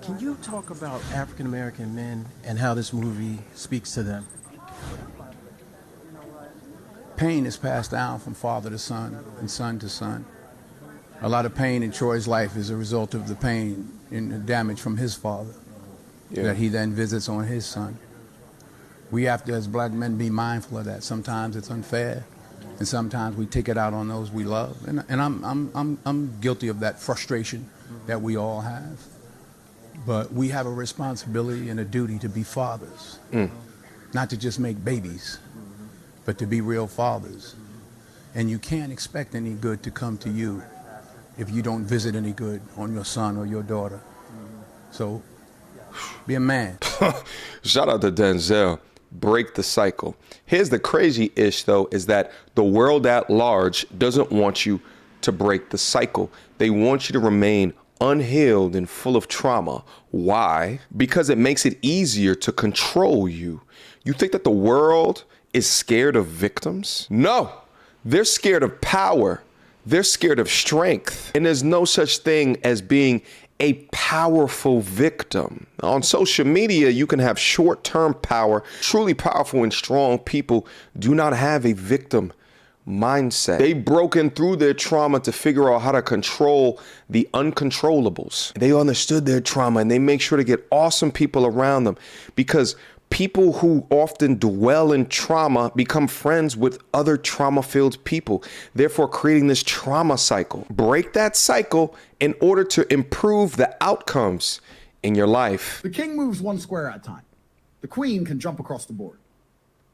Can you talk about African American men and how this movie speaks to them? Pain is passed down from father to son and son to son. A lot of pain in Troy's life is a result of the pain and the damage from his father that he then visits on his son. We have to, as black men, be mindful of that. Sometimes it's unfair, and sometimes we take it out on those we love. And I'm guilty of that frustration that we all have. But we have a responsibility and a duty to be fathers, not to just make babies, but to be real fathers. And you can't expect any good to come to you if you don't visit any good on your son or your daughter. So be a man. Shout out to Denzel. Break the cycle. Here's the crazy ish though, is that the world at large doesn't want you to break the cycle. They want you to remain unhealed and full of trauma. Why? Because it makes it easier to control you. You think that the world is scared of victims? No, they're scared of power. They're scared of strength. And there's no such thing as being a powerful victim. On social media, you can have short-term power. Truly powerful and strong people do not have a victim mindset. They've broken through their trauma to figure out how to control the uncontrollables. They understood their trauma and they make sure to get awesome people around them, because people who often dwell in trauma become friends with other trauma-filled people, therefore creating this trauma cycle. Break that cycle in order to improve the outcomes in your life. The king moves one square at a time. The queen can jump across the board.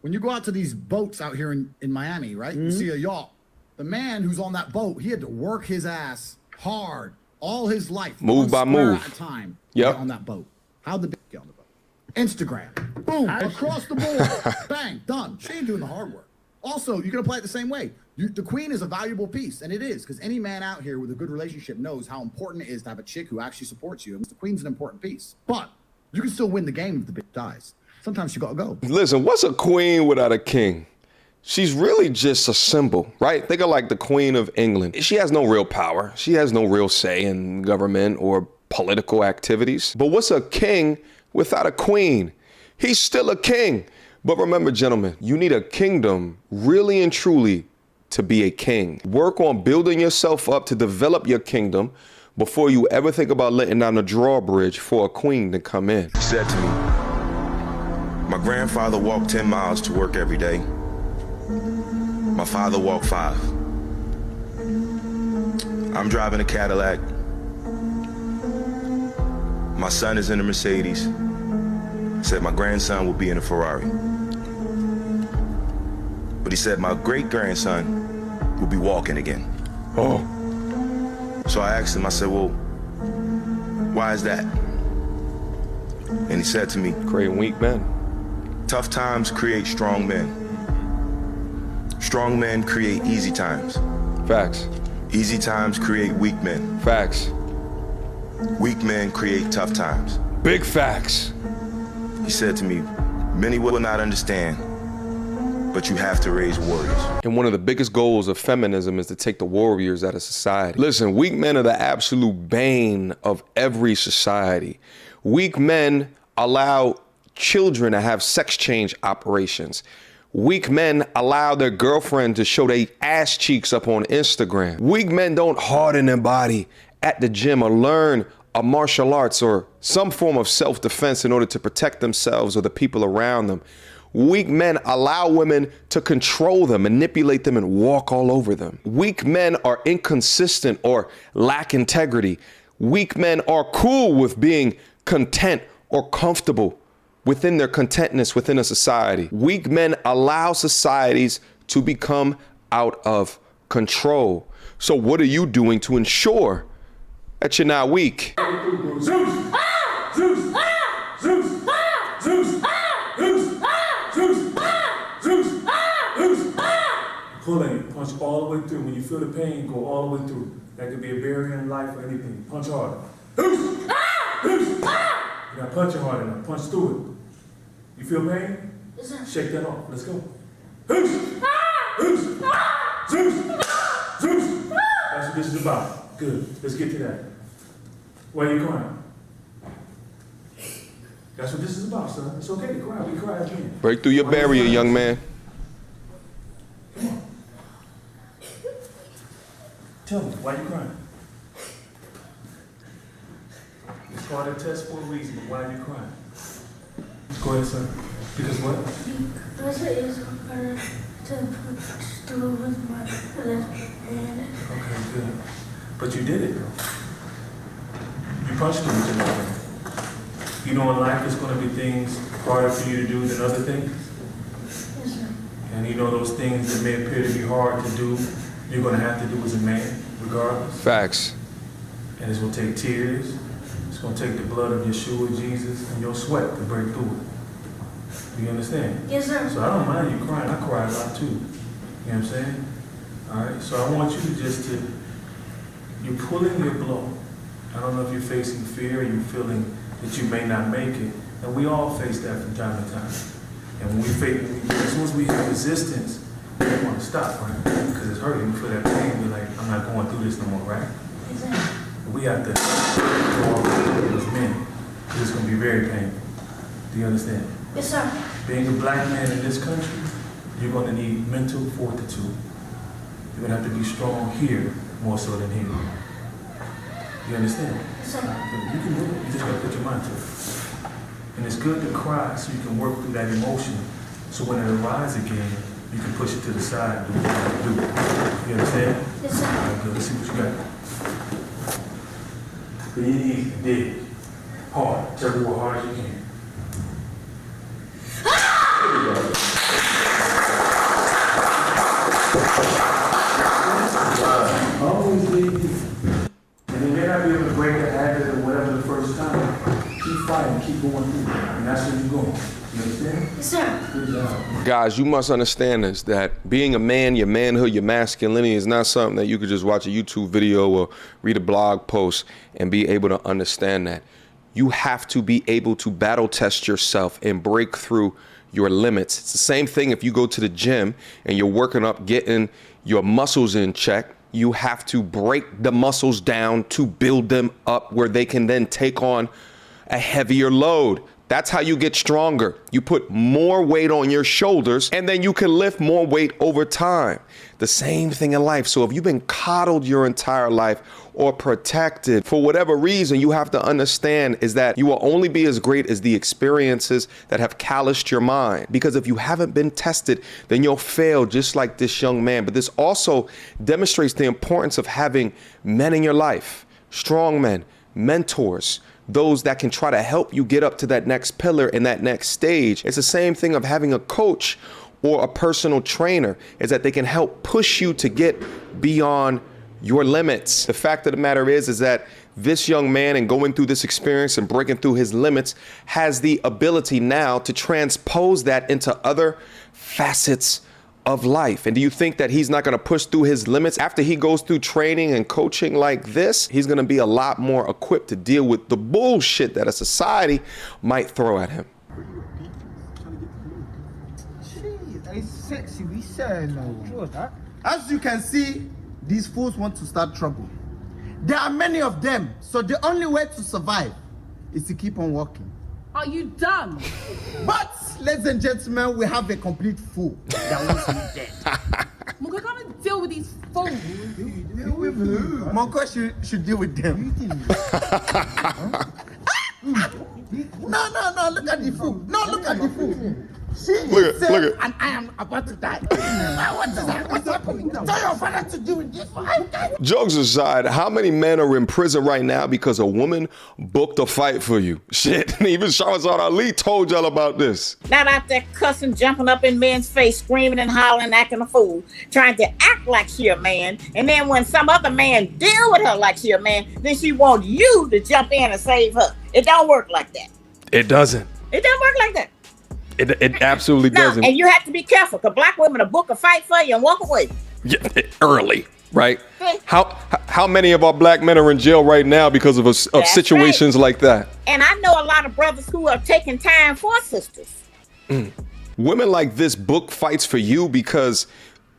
When you go out to these boats out here in Miami, right? You see a yacht. The man who's on that boat, he had to work his ass hard all his life. Move by move. At a time to get on that boat. How'd the bitch get on the boat? Instagram. Boom. Across the board. Bang. Done. She ain't doing the hard work. Also, you're going to play it the same way. The queen is a valuable piece, and it is, because any man out here with a good relationship knows how important it is to have a chick who actually supports you. And the queen's an important piece. But you can still win the game if the bitch dies. Sometimes you gotta go. Listen, what's a queen without a king? She's really just a symbol, right? Think of like the Queen of England. She has no real power. She has no real say in government or political activities. But what's a king without a queen? He's still a king. But remember, gentlemen, you need a kingdom really and truly to be a king. Work on building yourself up to develop your kingdom before you ever think about letting down the drawbridge for a queen to come in. He said to me, my grandfather walked 10 miles to work every day. My father walked 5. I'm driving a Cadillac. My son is in a Mercedes. He said my grandson will be in a Ferrari. But he said my great-grandson will be walking again. Oh. So I asked him, I said, well, why is that? And he said to me, create weak men. Tough times create strong men. Strong men create easy times. Facts. Easy times create weak men. Facts. Weak men create tough times. Big facts. He said to me, many will not understand, but you have to raise warriors. And one of the biggest goals of feminism is to take the warriors out of society. Listen, weak men are the absolute bane of every society. Weak men allow children to have sex change operations. Weak men allow their girlfriend to show their ass cheeks up on Instagram. Weak men don't harden their body at the gym or learn a martial arts or some form of self-defense in order to protect themselves or the people around them. Weak men allow women to control them, manipulate them, and walk all over them. Weak men are inconsistent or lack integrity. Weak men are cool with being content or comfortable within their contentness within a society. Weak men allow societies to become out of control. So what are you doing to ensure that you're not weak? Zeus! Ah! Zeus! Ah! Zeus! Ah! Zeus! Ah! Zeus! Ah! Zeus! Ah! Zeus! Ah! Zeus! Ah! Pull in, punch all the way through. When you feel the pain, go all the way through. That could be a barrier in life or anything. Punch hard. Zeus! Ah! Zeus! Ah! You gotta punch it hard enough. Punch through it. You feel pain? Yes, sir. Shake that off. Let's go. Zeus! Ah! Zeus! Ah! Zeus! Ah! Zeus! Ah! That's what this is about. Good. Let's get to that. Why are you crying? That's what this is about, son. It's okay to cry. We cry again. Break through your barrier, young man. Tell me, why you crying? It's called a test for a reason, but why are you crying? Go ahead, son. Because what? Because it is harder to do with my lesbian. Okay, good. But you did it, though. You punched him with your knife. You know in life there's going to be things harder for you to do than other things? Yes, sir. And you know those things that may appear to be hard to do, you're going to have to do as a man, regardless. Facts. And it's going to take tears. It's going to take the blood of Yeshua, Jesus, and your sweat to break through it. Do you understand? Yes, sir. So I don't mind you crying. I cry a lot too. You know what I'm saying? All right. So I want you to you're pulling your blow. I don't know if you're facing fear or you're feeling that you may not make it. And we all face that from time to time. And when we face, as soon as we have resistance, we want to stop, right? Because it's hurting. We feel that pain. We're like, I'm not going through this no more, right? Yes, sir. We have to go on as men. It's going to be very painful. Do you understand? Yes, sir. Being a black man in this country, you're going to need mental fortitude. You're going to have to be strong here more so than here. You understand? Yes, sir. You can do it. You just got to put your mind to it. And it's good to cry so you can work through that emotion. So when it arises again, you can push it to the side and do what you got to do. You understand? Yes, sir. All right, good. Let's see what you got. Breathe easy, dig. Hard. Tell me what hard as you can. Always leave you. And you may not be able to break the habit or whatever the first time. Keep fighting, keep going through it. And that's where you're going. You understand? Yes, sir. Good job. Guys, you must understand this, that being a man, your manhood, your masculinity is not something that you could just watch a YouTube video or read a blog post and be able to understand that. You have to be able to battle test yourself and break through your limits. It's the same thing if you go to the gym and you're working up, getting your muscles in check. You have to break the muscles down to build them up where they can then take on a heavier load. That's how you get stronger. You put more weight on your shoulders and then you can lift more weight over time. The same thing in life. So if you've been coddled your entire life or protected for whatever reason, you have to understand is that you will only be as great as the experiences that have calloused your mind. Because if you haven't been tested, then you'll fail just like this young man. But this also demonstrates the importance of having men in your life, strong men, mentors, those that can try to help you get up to that next pillar and that next stage. It's the same thing of having a coach or a personal trainer, is that they can help push you to get beyond your limits. The fact of the matter is that this young man, and going through this experience and breaking through his limits, has the ability now to transpose that into other facets of life. And do you think that he's not going to push through his limits after he goes through training and coaching like this? He's going to be a lot more equipped to deal with the bullshit that a society might throw at him. It's sexy, we said no. As you can see, these fools want to start trouble. There are many of them, so the only way to survive is to keep on walking. Are you done? But, ladies and gentlemen, we have a complete fool that wants me dead. We're gonna deal with these fools. Deal with who? Monko should deal with them. No, look at the fool. No, look at the fool. She is safe and I am about to die. What is that? What's happening? Tell your father to do with this. Jokes aside, how many men are in prison right now because a woman booked a fight for you? Shit, even Shahrazad Ali told y'all about this. Not out there cussing, jumping up in men's face, screaming and hollering, acting a fool, trying to act like she a man. And then when some other man deal with her like she a man, then she want you to jump in and save her. It don't work like that. It doesn't. It don't work like that. It absolutely doesn't. And you have to be careful, because black women will book a fight for you and walk away. Yeah, early, right? How many of our black men are in jail right now because of situations like that? And I know a lot of brothers who are taking time for sisters. Women like this book fights for you because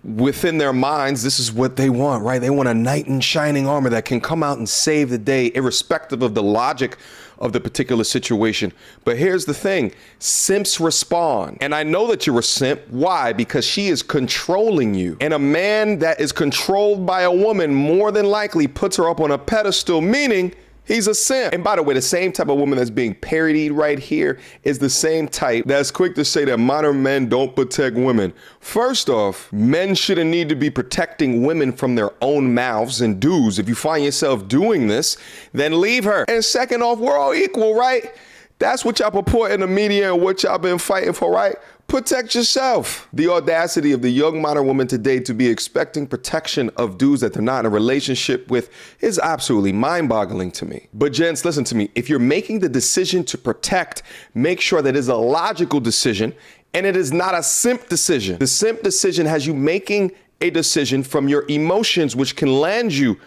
within their minds, this is what they want, right? They want a knight in shining armor that can come out and save the day, irrespective of the logic of the particular situation. But here's the thing, simps respond. And I know that you're a simp. Why? Because she is controlling you. And a man that is controlled by a woman more than likely puts her up on a pedestal, meaning he's a simp. And by the way, the same type of woman that's being parodied right here is the same type that's quick to say that modern men don't protect women. First off, men shouldn't need to be protecting women from their own mouths and dudes. If you find yourself doing this, then leave her. And second off, we're all equal, right? That's what y'all purport in the media and what y'all been fighting for, right? Protect yourself. The audacity of the young modern woman today to be expecting protection of dudes that they're not in a relationship with is absolutely mind-boggling to me. But gents, listen to me. If you're making the decision to protect, make sure that it is a logical decision and it is not a simp decision. The simp decision has you making a decision from your emotions, which can land you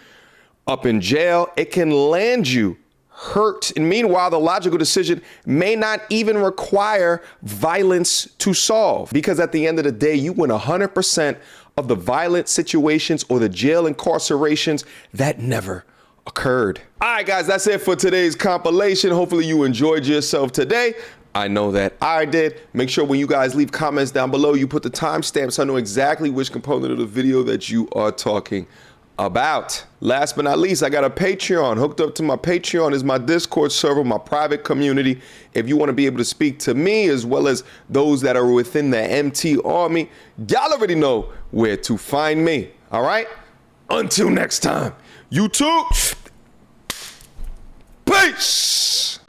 up in jail. It can land you hurt. And meanwhile, the logical decision may not even require violence to solve, because at the end of the day, you win 100% of the violent situations or the jail incarcerations that never occurred. All right, guys, that's it for today's compilation. Hopefully you enjoyed yourself today. I know that I did. Make sure when you guys leave comments down below, you put the timestamp so I know exactly which component of the video that you are talking about. Last but not least, I got a Patreon. Hooked up to my Patreon is my Discord server, my private community. If you want to be able to speak to me as well as those that are within the MT army, y'all already know where to find me. All right? Until next time, YouTube, peace.